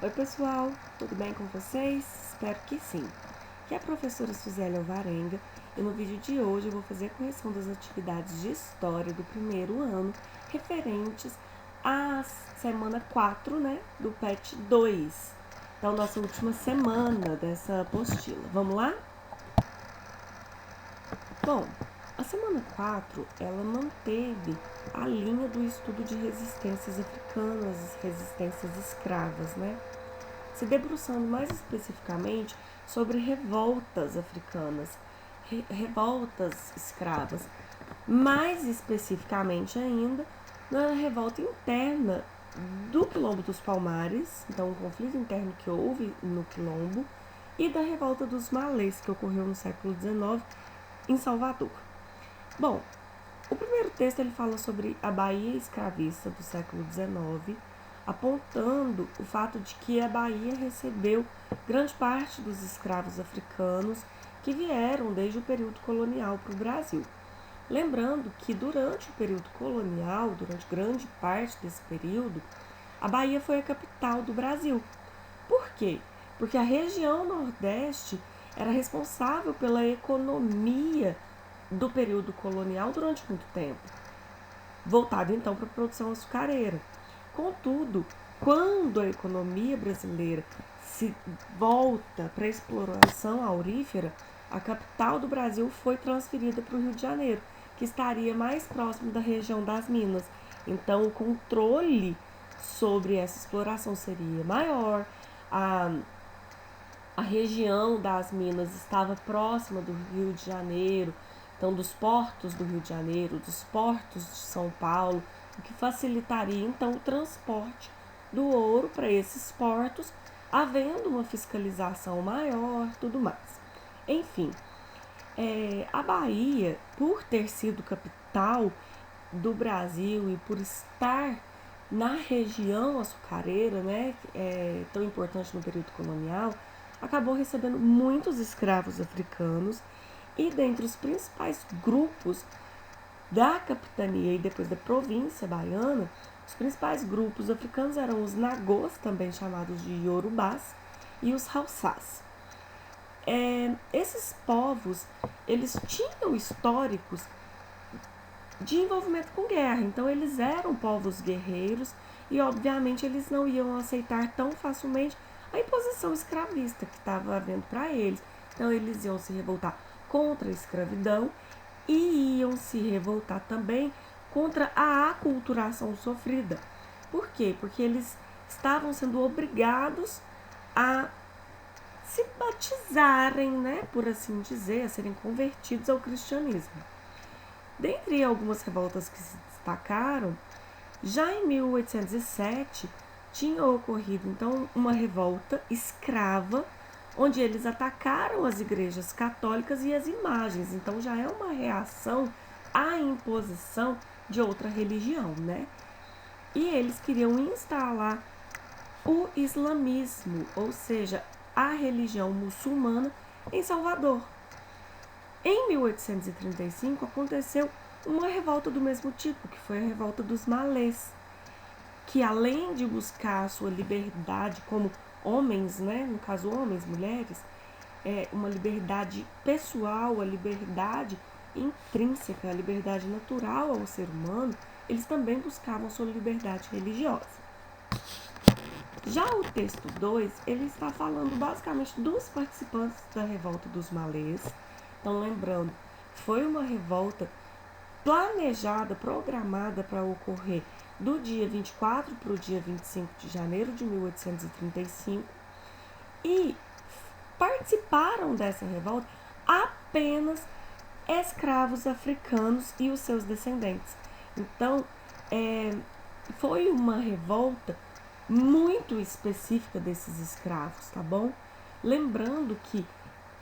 Oi pessoal, tudo bem com vocês? Espero que sim. Aqui é a professora Suzélia Alvarenga e no vídeo de hoje eu vou fazer a correção das atividades de História do primeiro ano referentes à semana 4, do PET 2. Então, nossa última semana dessa apostila. Vamos lá? Bom, a semana 4, ela manteve a linha do estudo de resistências africanas, resistências escravas, se debruçando mais especificamente sobre revoltas africanas, revoltas escravas, mais especificamente ainda na revolta interna do Quilombo dos Palmares, então um conflito interno que houve no Quilombo, e da revolta dos Malês, que ocorreu no século XIX em Salvador. Bom, o primeiro texto ele fala sobre a Bahia escravista do século XIX, apontando o fato de que a Bahia recebeu grande parte dos escravos africanos que vieram desde o período colonial para o Brasil. Lembrando que durante o período colonial, durante grande parte desse período, a Bahia foi a capital do Brasil. Por quê? Porque a região Nordeste era responsável pela economia do período colonial durante muito tempo, voltada então para a produção açucareira. Contudo, quando a economia brasileira se volta para a exploração aurífera, a capital do Brasil foi transferida para o Rio de Janeiro, que estaria mais próximo da região das minas. Então, o controle sobre essa exploração seria maior, a região das minas estava próxima do Rio de Janeiro, então dos portos do Rio de Janeiro, dos portos de São Paulo, o que facilitaria então o transporte do ouro para esses portos, havendo uma fiscalização maior, tudo mais. Enfim, a Bahia, por ter sido capital do Brasil e por estar na região açucareira, tão importante no período colonial, acabou recebendo muitos escravos africanos e dentre os principais grupos da capitania e depois da província baiana, os principais grupos africanos eram os nagôs, também chamados de iorubás, e os haussás. Esses povos, eles tinham históricos de envolvimento com guerra, então eles eram povos guerreiros e obviamente eles não iam aceitar tão facilmente a imposição escravista que estava havendo para eles. Então eles iam se revoltar contra a escravidão e iam se revoltar também contra a aculturação sofrida. Por quê? Porque eles estavam sendo obrigados a se batizarem, por assim dizer, a serem convertidos ao cristianismo. Dentre algumas revoltas que se destacaram, já em 1807 tinha ocorrido então uma revolta escrava, onde eles atacaram as igrejas católicas e as imagens. Então já é uma reação à imposição de outra religião, E eles queriam instalar o islamismo, ou seja, a religião muçulmana em Salvador. Em 1835 aconteceu uma revolta do mesmo tipo, que foi a revolta dos Malês, que além de buscar a sua liberdade como homens, no caso homens, mulheres, uma liberdade pessoal, a liberdade intrínseca, a liberdade natural ao ser humano, eles também buscavam sua liberdade religiosa. Já o texto 2, ele está falando basicamente dos participantes da revolta dos Malês. Então, lembrando, foi uma revolta planejada, programada para ocorrer do dia 24 para o dia 25 de janeiro de 1835 e participaram dessa revolta apenas escravos africanos e os seus descendentes. Então, foi uma revolta muito específica desses escravos, tá bom? Lembrando que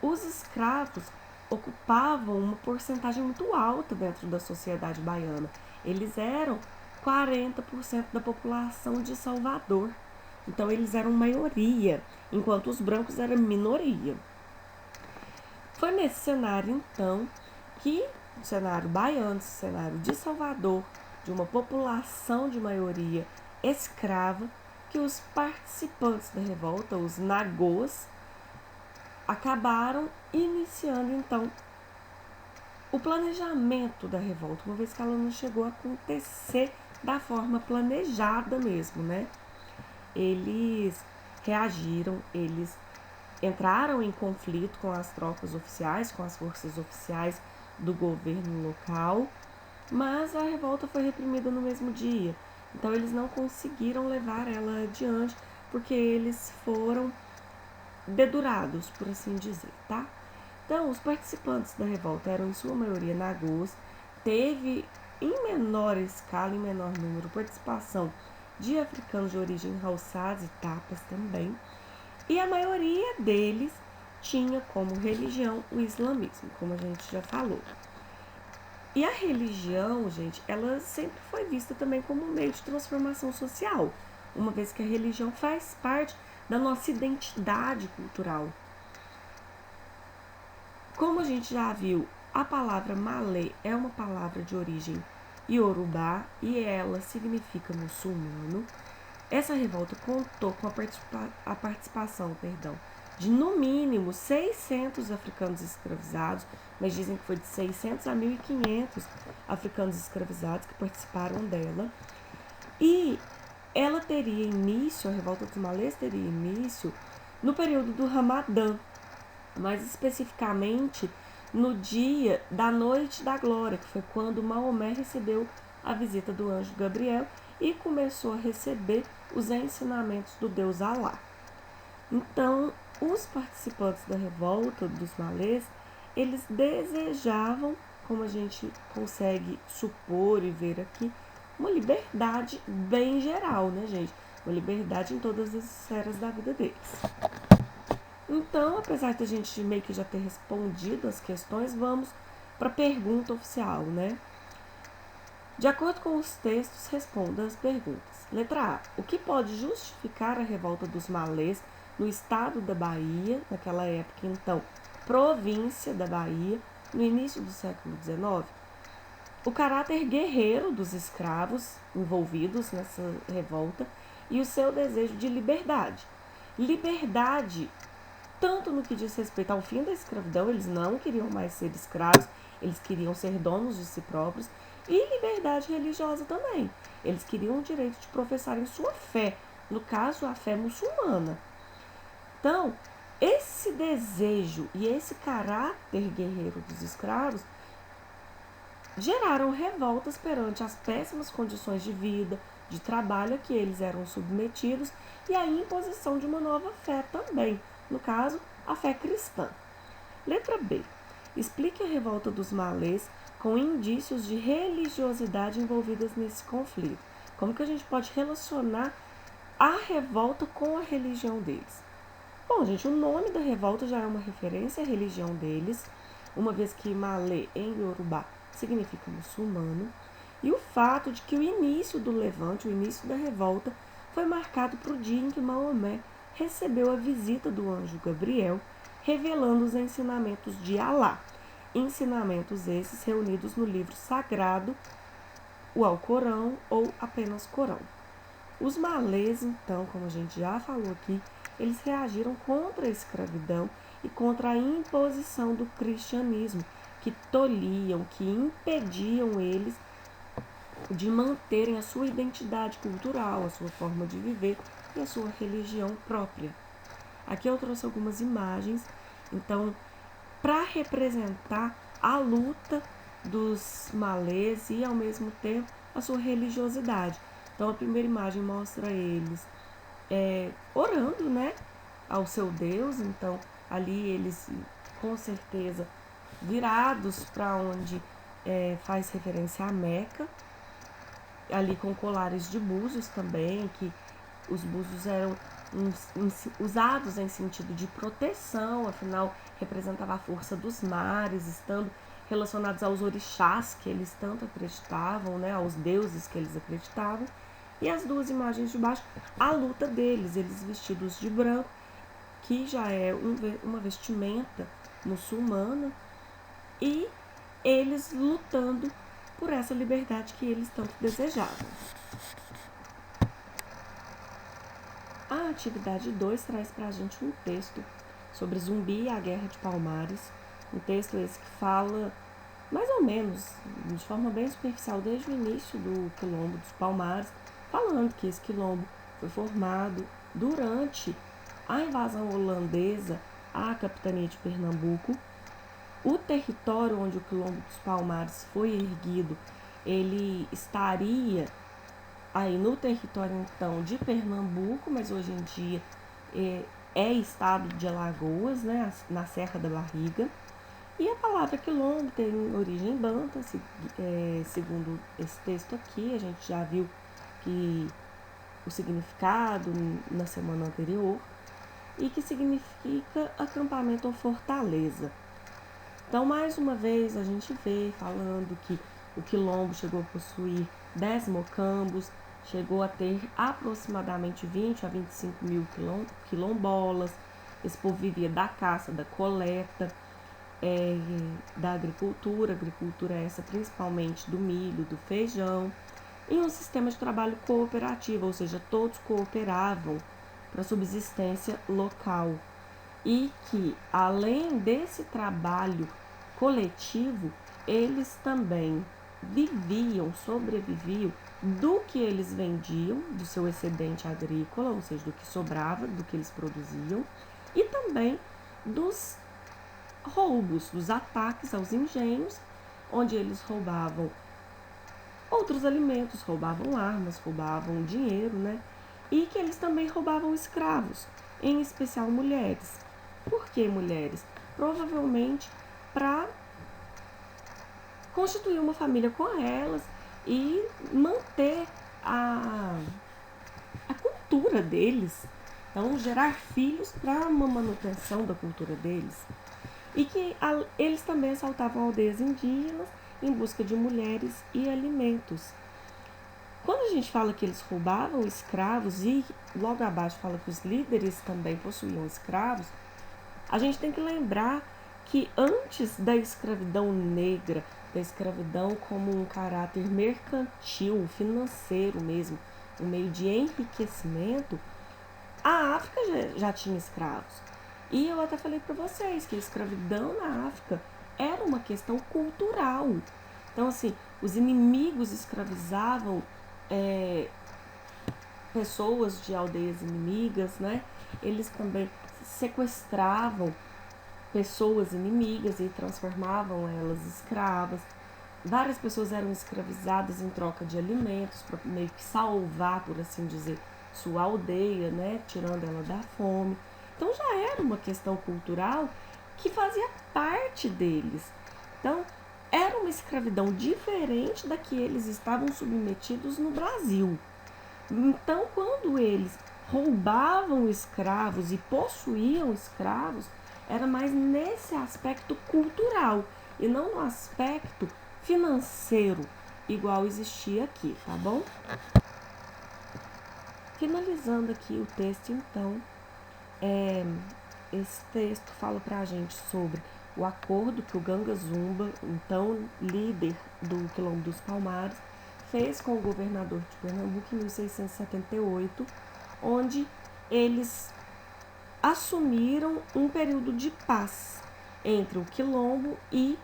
os escravos ocupavam uma porcentagem muito alta dentro da sociedade baiana. Eles eram 40% da população de Salvador. Então, eles eram maioria, enquanto os brancos eram minoria. Foi nesse cenário, então, que o cenário baiano, o cenário de Salvador, de uma população de maioria escrava, que os participantes da revolta, os nagôs, acabaram iniciando então o planejamento da revolta, uma vez que ela não chegou a acontecer da forma planejada mesmo, né? Eles reagiram, eles entraram em conflito com as tropas oficiais, com as forças oficiais do governo local, mas a revolta foi reprimida no mesmo dia. Então eles não conseguiram levar ela adiante porque eles foram dedurados, por assim dizer, tá? Então, os participantes da revolta eram em sua maioria nagôs, teve em menor escala, em menor número, participação de africanos de origem haussás e tapas também, e a maioria deles tinha como religião o islamismo, como a gente já falou. E a religião, gente, ela sempre foi vista também como um meio de transformação social, uma vez que a religião faz parte da nossa identidade cultural. Como a gente já viu, a palavra Malê é uma palavra de origem iorubá e ela significa muçulmano. Essa revolta contou com a participação de no mínimo 600 africanos escravizados, mas dizem que foi de 600 a 1.500 africanos escravizados que participaram dela. E ela teria início, a revolta dos malês teria início no período do Ramadã, mais especificamente no dia da Noite da Glória, que foi quando Maomé recebeu a visita do anjo Gabriel e começou a receber os ensinamentos do Deus Alá. Então, os participantes da revolta dos malês, eles desejavam, como a gente consegue supor e ver aqui, uma liberdade bem geral, né, gente? Uma liberdade em todas as esferas da vida deles. Então, apesar de a gente meio que já ter respondido as questões, vamos para a pergunta oficial, né? De acordo com os textos, responda as perguntas. Letra A. O que pode justificar a revolta dos malês no estado da Bahia, naquela época, então, província da Bahia, no início do século XIX? O caráter guerreiro dos escravos envolvidos nessa revolta e o seu desejo de liberdade. Liberdade, tanto no que diz respeito ao fim da escravidão, eles não queriam mais ser escravos, eles queriam ser donos de si próprios, e liberdade religiosa também. Eles queriam o direito de professarem sua fé, no caso, a fé muçulmana. Então, esse desejo e esse caráter guerreiro dos escravos geraram revoltas perante as péssimas condições de vida, de trabalho a que eles eram submetidos e a imposição de uma nova fé também, no caso, a fé cristã. Letra B. Explique a revolta dos malês com indícios de religiosidade envolvidas nesse conflito. Como que a gente pode relacionar a revolta com a religião deles? Bom, gente, o nome da revolta já é uma referência à religião deles, uma vez que Malê em Yorubá significa muçulmano, e o fato de que o início do levante, o início da revolta, foi marcado para o dia em que Maomé recebeu a visita do anjo Gabriel, revelando os ensinamentos de Alá. Ensinamentos esses reunidos no livro sagrado, o Alcorão ou apenas Corão. Os malês, então, como a gente já falou aqui, eles reagiram contra a escravidão e contra a imposição do cristianismo, que tolhiam, que impediam eles de manterem a sua identidade cultural, a sua forma de viver e a sua religião própria. Aqui eu trouxe algumas imagens, então, para representar a luta dos malês e, ao mesmo tempo, a sua religiosidade. Então, a primeira imagem mostra eles orando, né, ao seu Deus. Então, ali eles, com certeza, virados para onde faz referência a Meca, ali com colares de búzios também, que os búzios eram usados em sentido de proteção, afinal representava a força dos mares, estando relacionados aos orixás que eles tanto acreditavam, né, aos deuses que eles acreditavam. E as duas imagens de baixo, a luta deles, eles vestidos de branco, que já é uma vestimenta muçulmana, e eles lutando por essa liberdade que eles tanto desejavam. na atividade 2 traz para a gente um texto sobre Zumbi e a Guerra de Palmares. Um texto esse que fala, mais ou menos, de forma bem superficial, desde o início do quilombo dos Palmares, falando que esse quilombo foi formado durante a invasão holandesa à capitania de Pernambuco. O território onde o quilombo dos Palmares foi erguido, ele estaria aí no território então de Pernambuco, mas hoje em dia é estado de Alagoas, né, na Serra da Barriga. E a palavra quilombo tem origem banta, segundo esse texto aqui, a gente já viu que o significado na semana anterior, e que significa acampamento ou fortaleza. Então, mais uma vez, a gente vê falando que o quilombo chegou a possuir 10 mocambos, chegou a ter aproximadamente 20 a 25 mil quilombolas. Esse povo vivia da caça, da coleta, da agricultura essa principalmente do milho, do feijão, em um sistema de trabalho cooperativo, ou seja, todos cooperavam para a subsistência local. E que, além desse trabalho coletivo, eles também sobreviviam do que eles vendiam, do seu excedente agrícola, ou seja, do que sobrava, do que eles produziam, e também dos roubos, dos ataques aos engenhos, onde eles roubavam outros alimentos, roubavam armas, roubavam dinheiro, né? E que eles também roubavam escravos, em especial mulheres. Por que mulheres? Provavelmente para constituir uma família com elas e manter a cultura deles. Então, gerar filhos para uma manutenção da cultura deles. E que eles também assaltavam aldeias indígenas em busca de mulheres e alimentos. Quando a gente fala que eles roubavam escravos e logo abaixo fala que os líderes também possuíam escravos, a gente tem que lembrar que antes da escravidão negra, da escravidão como um caráter mercantil, financeiro mesmo, um meio de enriquecimento, a África já tinha escravos. E eu até falei para vocês que a escravidão na África era uma questão cultural. Então, assim, os inimigos escravizavam pessoas de aldeias inimigas, né? Eles também sequestravam pessoas inimigas e transformavam elas escravas. Várias pessoas eram escravizadas em troca de alimentos para meio que salvar, por assim dizer, sua aldeia, né? Tirando ela da fome. Então já era uma questão cultural que fazia parte deles. Então era uma escravidão diferente da que eles estavam submetidos no Brasil. Então, quando eles roubavam escravos e possuíam escravos, era mais nesse aspecto cultural e não no aspecto financeiro, igual existia aqui, tá bom? Finalizando aqui o texto, então, esse texto fala pra gente sobre o acordo que o Ganga Zumba, então líder do Quilombo dos Palmares, fez com o governador de Pernambuco em 1678, onde eles assumiram um período de paz entre o quilombo e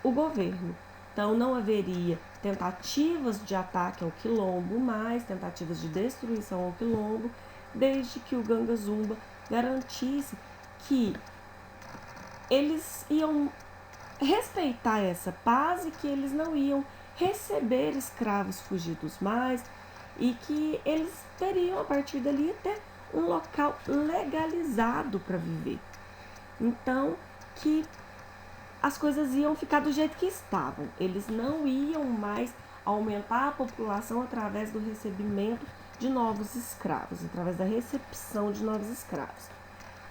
o governo. Então não haveria tentativas de ataque ao quilombo, mais tentativas de destruição ao quilombo, desde que o Ganga Zumba garantisse que eles iam respeitar essa paz e que eles não iam receber escravos fugidos mais e que eles teriam a partir dali até um local legalizado para viver. Então, que as coisas iam ficar do jeito que estavam. Eles não iam mais aumentar a população através do recebimento de novos escravos, através da recepção de novos escravos.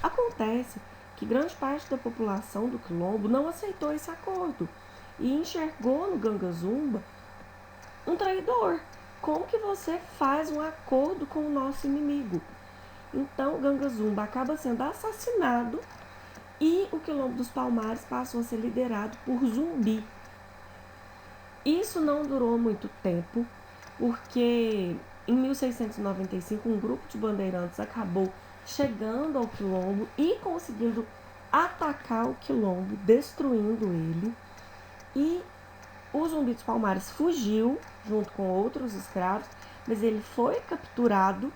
Acontece que grande parte da população do quilombo não aceitou esse acordo e enxergou no Ganga Zumba um traidor. Como que você faz um acordo com o nosso inimigo? Então, o Ganga Zumba acaba sendo assassinado e o Quilombo dos Palmares passou a ser liderado por Zumbi. Isso não durou muito tempo, porque Em 1695, um grupo de bandeirantes acabou chegando ao quilombo e conseguindo atacar o quilombo, destruindo ele. E o Zumbi dos Palmares fugiu junto com outros escravos, mas ele foi capturado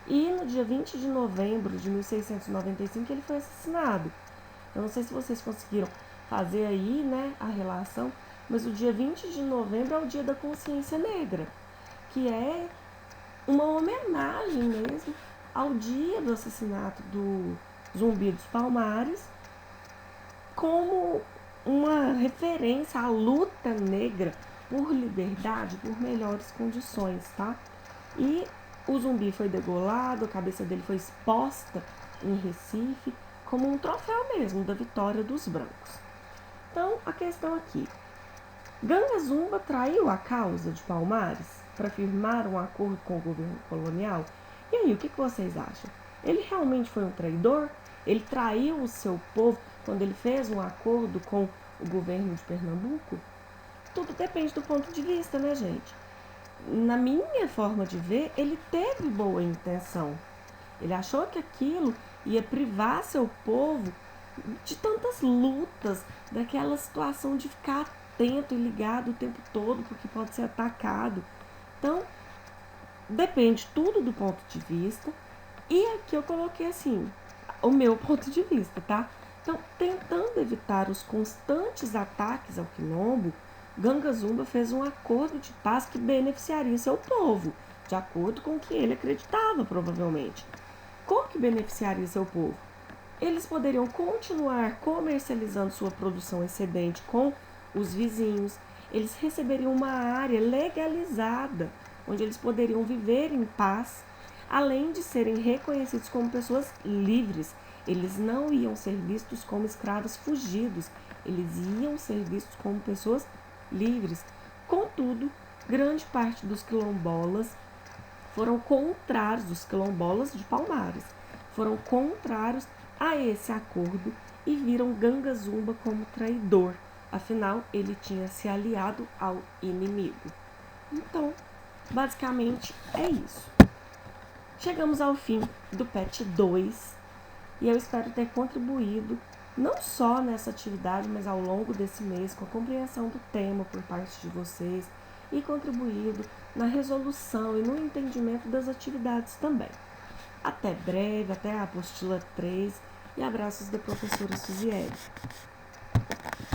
e no dia 20 de novembro de 1695 ele foi assassinado. Eu não sei se vocês conseguiram fazer aí, né, a relação, mas o dia 20 de novembro é o dia da consciência negra, que é uma homenagem mesmo ao dia do assassinato do Zumbi dos Palmares, como uma referência à luta negra por liberdade, por melhores condições, tá? E o Zumbi foi degolado, a cabeça dele foi exposta em Recife como um troféu mesmo da vitória dos brancos. Então, a questão aqui, Ganga Zumba traiu a causa de Palmares para firmar um acordo com o governo colonial? E aí, o que vocês acham? Ele realmente foi um traidor? Ele traiu o seu povo quando ele fez um acordo com o governo de Pernambuco? Tudo depende do ponto de vista, né, gente? Na minha forma de ver, ele teve boa intenção. Ele achou que aquilo ia privar seu povo de tantas lutas, daquela situação de ficar atento e ligado o tempo todo, porque pode ser atacado. Então, depende tudo do ponto de vista. E aqui eu coloquei assim, o meu ponto de vista, tá? Então, tentando evitar os constantes ataques ao quilombo, Ganga Zumba fez um acordo de paz que beneficiaria seu povo, de acordo com o que ele acreditava, provavelmente. Como que beneficiaria seu povo? Eles poderiam continuar comercializando sua produção excedente com os vizinhos, eles receberiam uma área legalizada, onde eles poderiam viver em paz, além de serem reconhecidos como pessoas livres. Eles não iam ser vistos como escravos fugidos, eles iam ser vistos como pessoas livres. Contudo, grande parte dos quilombolas foram contrários, dos quilombolas de Palmares, foram contrários a esse acordo e viram Ganga Zumba como traidor. Afinal, ele tinha se aliado ao inimigo. Então, basicamente é isso. Chegamos ao fim do PET 2 e eu espero ter contribuído não só nessa atividade, mas ao longo desse mês com a compreensão do tema por parte de vocês e contribuído na resolução e no entendimento das atividades também. Até breve, até a apostila 3 e abraços da professora Suziele.